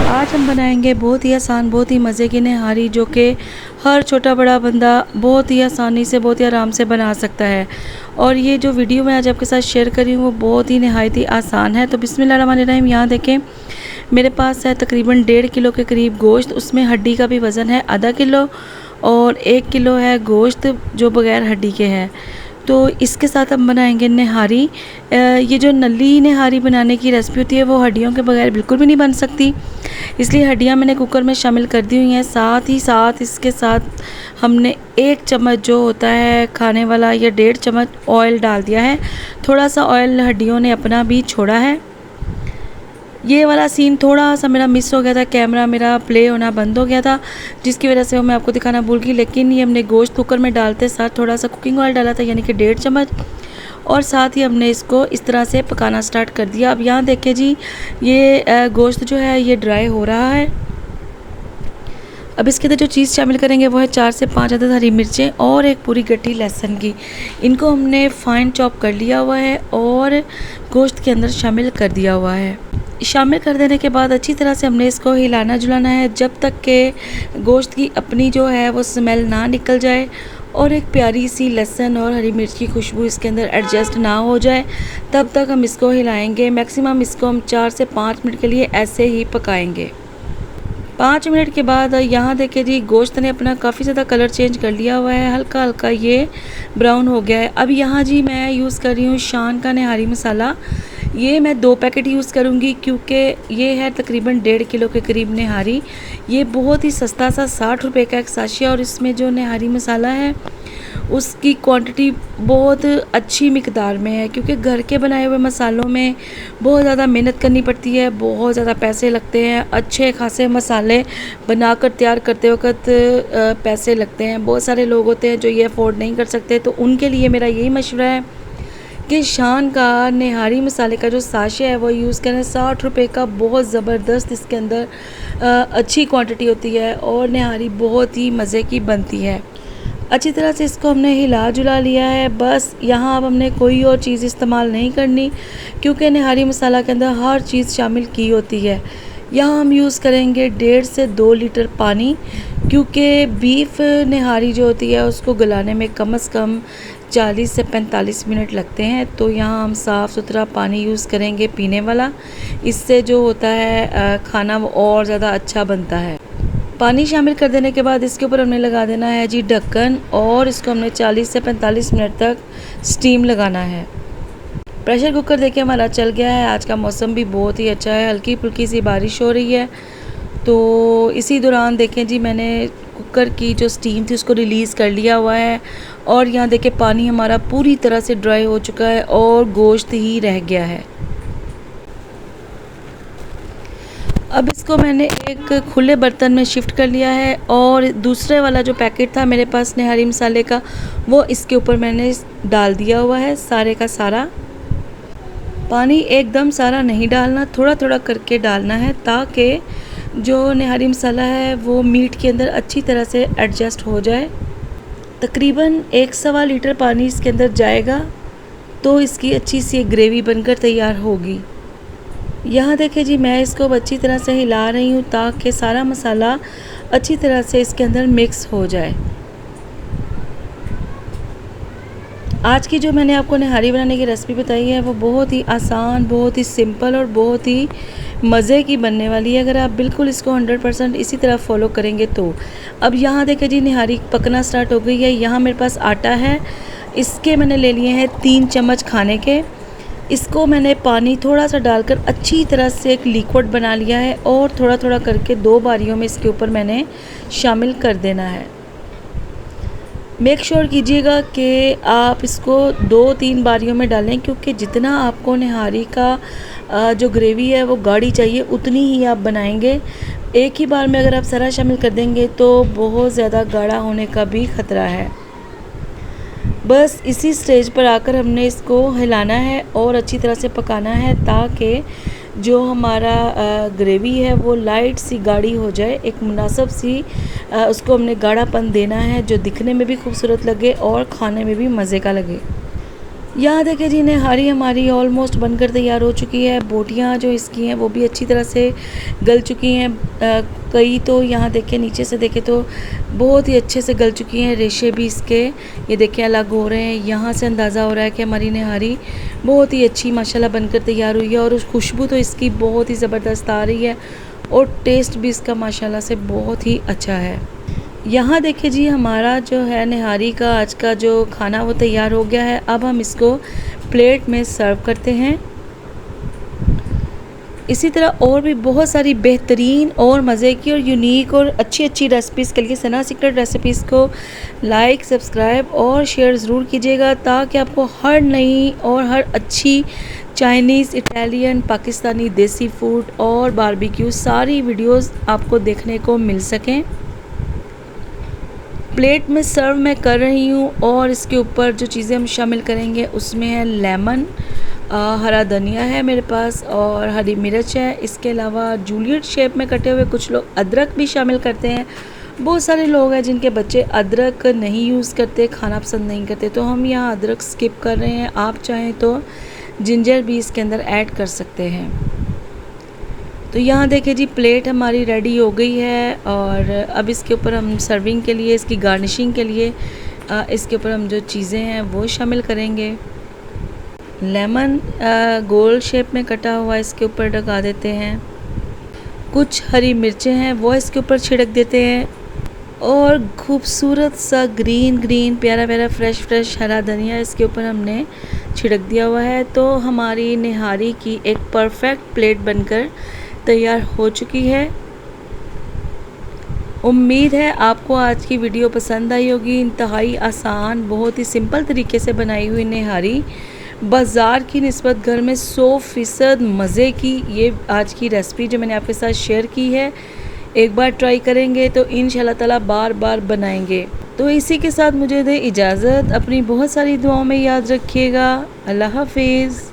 आज हम बनाएंगे बहुत ही आसान, बहुत ही मज़े की निहारी, जो कि हर छोटा बड़ा बंदा बहुत ही आसानी से, बहुत ही आराम से बना सकता है। और ये जो वीडियो मैं आज आपके साथ शेयर करी हूँ वो बहुत ही नहायत ही आसान है। तो बिस्मिल्लाहिर्रहमानिर्रहीम, यहाँ देखें मेरे पास है तकरीबन 1.5 किलो के करीब गोश्त। उसमें हड्डी का भी वज़न है आधा किलो और 1 किलो है गोश्त जो बग़ैर हड्डी के है। तो इसके साथ हम बनाएंगे निहारी। ये जो नली निहारी बनाने की रेसिपी होती है वो हड्डियों के बगैर बिल्कुल भी नहीं बन सकती, इसलिए हड्डियाँ मैंने कुकर में शामिल कर दी हुई हैं। साथ ही साथ इसके साथ हमने 1 चम्मच जो होता है खाने वाला या 1.5 चम्मच ऑयल डाल दिया है। थोड़ा सा ऑयल हड्डियों ने अपना भी छोड़ा है। ये वाला सीन थोड़ा सा मेरा मिस हो गया था, कैमरा मेरा प्ले होना बंद हो गया था, जिसकी वजह से वो मैं आपको दिखाना भूल गई। लेकिन ये हमने गोश्त कुकर में डालते साथ थोड़ा सा कुकिंग ऑयल डाला था, यानी कि 1.5 चम्मच, और साथ ही हमने इसको इस तरह से पकाना स्टार्ट कर दिया। अब यहाँ देखें जी, ये गोश्त जो है ये ड्राई हो रहा है। अब इसके अंदर जो चीज़ शामिल करेंगे वो है 4 से 5 अदद हरी मिर्चें और एक पूरी गट्ठी लहसुन की। इनको हमने फाइन चॉप कर लिया हुआ है और गोश्त के अंदर शामिल कर दिया हुआ है। शामिल कर देने के बाद अच्छी तरह से हमने इसको हिलाना जुलाना है जब तक कि गोश्त की अपनी जो है वो स्मेल ना निकल जाए और एक प्यारी सी लहसुन और हरी मिर्च की खुशबू इसके अंदर एडजस्ट ना हो जाए, तब तक हम इसको हिलाएंगे। मैक्सिमम इसको हम 4 से 5 मिनट के लिए ऐसे ही पकाएंगे। 5 मिनट के बाद यहाँ देखिए जी, गोश्त ने अपना काफ़ी ज़्यादा कलर चेंज कर लिया हुआ है, हल्का हल्का ये ब्राउन हो गया है। अब यहाँ जी मैं यूज़ कर रही हूँ शान का निहारी मसाला। ये मैं 2 पैकेट यूज़ करूँगी क्योंकि ये है तकरीबन 1.5 किलो के करीब निहारी। ये बहुत ही सस्ता सा 60 रुपये का एक साशिया, और इसमें जो निहारी मसाला है उसकी क्वांटिटी बहुत अच्छी मिकदार में है, क्योंकि घर के बनाए हुए मसालों में बहुत ज़्यादा मेहनत करनी पड़ती है, बहुत ज़्यादा पैसे लगते हैं। अच्छे खासे मसाले बनाकर तैयार करते वक्त पैसे लगते हैं। बहुत सारे लोग होते हैं जो ये अफोर्ड नहीं कर सकते, तो उनके लिए मेरा यही मशवरा है कि शान का निहारी मसाले का जो साशे है वो यूज़ करें। 60 रुपये का बहुत ज़बरदस्त इसके अंदर अच्छी क्वांटिटी होती है और निहारी बहुत ही मज़े की बनती है। अच्छी तरह से इसको हमने हिला जुला लिया है। बस यहाँ अब हमने कोई और चीज़ इस्तेमाल नहीं करनी, क्योंकि निहारी मसाला के अंदर हर चीज़ शामिल की होती है। यहाँ हम यूज़ करेंगे 1.5 से 2 लीटर पानी, क्योंकि बीफ निहारी जो होती है उसको गलाने में कम से कम 40 से 45 मिनट लगते हैं। तो यहाँ हम साफ़ सुथरा पानी यूज़ करेंगे पीने वाला। इससे जो होता है खाना वो और ज़्यादा अच्छा बनता है। पानी शामिल कर देने के बाद इसके ऊपर हमने लगा देना है जी ढक्कन, और इसको हमने 40 से 45 मिनट तक स्टीम लगाना है। प्रेशर कुकर देखिए हमारा चल गया है। आज का मौसम भी बहुत ही अच्छा है, हल्की फुल्की सी बारिश हो रही है। तो इसी दौरान देखें जी, मैंने कुकर की जो स्टीम थी उसको रिलीज़ कर लिया हुआ है, और यहाँ देखें पानी हमारा पूरी तरह से ड्राई हो चुका है और गोश्त ही रह गया है। अब इसको मैंने एक खुले बर्तन में शिफ्ट कर लिया है, और दूसरे वाला जो पैकेट था मेरे पास निहारी मसाले का वो इसके ऊपर मैंने डाल दिया हुआ है। सारे का सारा पानी एकदम सारा नहीं डालना, थोड़ा थोड़ा करके डालना है, ताकि जो निहारी मसाला है वो मीट के अंदर अच्छी तरह से एडजस्ट हो जाए। तकरीबन 1 लीटर पानी इसके अंदर जाएगा तो इसकी अच्छी सी ग्रेवी बनकर तैयार होगी। यहाँ देखें जी, मैं इसको अच्छी तरह से हिला रही हूँ ताकि सारा मसाला अच्छी तरह से इसके अंदर मिक्स हो जाए। आज की जो मैंने आपको निहारी बनाने की रेसिपी बताई है वो बहुत ही आसान, बहुत ही सिंपल और बहुत ही मज़े की बनने वाली है, अगर आप बिल्कुल इसको 100% इसी तरह फॉलो करेंगे तो। अब यहाँ देखें जी, निहारी पकना स्टार्ट हो गई है। यहाँ मेरे पास आटा है, इसके मैंने ले लिए हैं 3 चम्मच खाने के। इसको मैंने पानी थोड़ा सा डालकर अच्छी तरह से एक लिक्विड बना लिया है, और थोड़ा थोड़ा करके 2 बारियों में इसके ऊपर मैंने शामिल कर देना है। मेक श्योर कीजिएगा कि आप इसको 2-3 बारियों में डालें, क्योंकि जितना आपको निहारी का जो ग्रेवी है वो गाढ़ी चाहिए उतनी ही आप बनाएंगे। एक ही बार में अगर आप सारा शामिल कर देंगे तो बहुत ज़्यादा गाढ़ा होने का भी ख़तरा है। बस इसी स्टेज पर आकर हमने इसको हिलाना है और अच्छी तरह से पकाना है, ताकि जो हमारा ग्रेवी है वो लाइट सी गाढ़ी हो जाए, एक मुनासिब सी उसको हमने गाढ़ापन देना है जो दिखने में भी खूबसूरत लगे और खाने में भी मज़े का लगे। यहाँ देखिए जी निहारी हमारी ऑलमोस्ट बनकर तैयार हो चुकी है। बोटियाँ जो इसकी हैं वो भी अच्छी तरह से गल चुकी हैं। कई तो यहाँ देखिए नीचे से देखें तो बहुत ही अच्छे से गल चुकी हैं। रेशे भी इसके ये देखिए अलग हो रहे हैं। यहाँ से अंदाज़ा हो रहा है कि हमारी निहारी बहुत ही अच्छी माशाल्लाह बनकर तैयार हुई है। और उस खुशबू तो इसकी बहुत ही ज़बरदस्त आ रही है और टेस्ट भी इसका माशाल्लाह से बहुत ही अच्छा है। यहाँ देखिए जी हमारा जो है निहारी का आज का जो खाना वो तैयार हो गया है। अब हम इसको प्लेट में सर्व करते हैं। इसी तरह और भी बहुत सारी बेहतरीन और मज़े की और यूनिक और अच्छी अच्छी रेसिपीज़ के लिए सना सीक्रेट रेसिपीज़ को लाइक, सब्सक्राइब और शेयर ज़रूर कीजिएगा, ताकि आपको हर नई और हर अच्छी चाइनीज़, इटालियन, पाकिस्तानी, देसी फूड और बारबेक्यू सारी वीडियोज़ आपको देखने को मिल सकें। प्लेट में सर्व मैं कर रही हूँ और इसके ऊपर जो चीज़ें हम शामिल करेंगे उसमें है लेमन, हरा धनिया है मेरे पास और हरी मिर्च है। इसके अलावा जूलियट शेप में कटे हुए कुछ लोग अदरक भी शामिल करते हैं। बहुत सारे लोग हैं जिनके बच्चे अदरक नहीं यूज़ करते, खाना पसंद नहीं करते, तो हम यहाँ अदरक स्किप कर रहे हैं। आप चाहें तो जिंजर भी इसके अंदर ऐड कर सकते हैं। तो यहाँ देखिए जी प्लेट हमारी रेडी हो गई है और अब इसके ऊपर हम सर्विंग के लिए, इसकी गार्निशिंग के लिए इसके ऊपर हम जो चीज़ें हैं वो शामिल करेंगे। लेमन गोल शेप में कटा हुआ इसके ऊपर लगा देते हैं। कुछ हरी मिर्चें हैं वो इसके ऊपर छिड़क देते हैं और खूबसूरत सा ग्रीन ग्रीन प्यारा प्यारा फ्रेश हरा धनिया इसके ऊपर हमने छिड़क दिया हुआ है। तो हमारी निहारी की एक परफेक्ट प्लेट बनकर तैयार हो चुकी है। उम्मीद है आपको आज की वीडियो पसंद आई होगी। इंतहाई आसान, बहुत ही सिंपल तरीके से बनाई हुई निहारी बाज़ार की निस्बत घर में 100% मज़े की ये आज की रेसिपी जो मैंने आपके साथ शेयर की है, एक बार ट्राई करेंगे तो इंशाल्लाह ताला बार बार बनाएंगे। तो इसी के साथ मुझे दे इजाज़त। अपनी बहुत सारी दुआओं में याद रखिएगा। अल्लाह हाफिज़।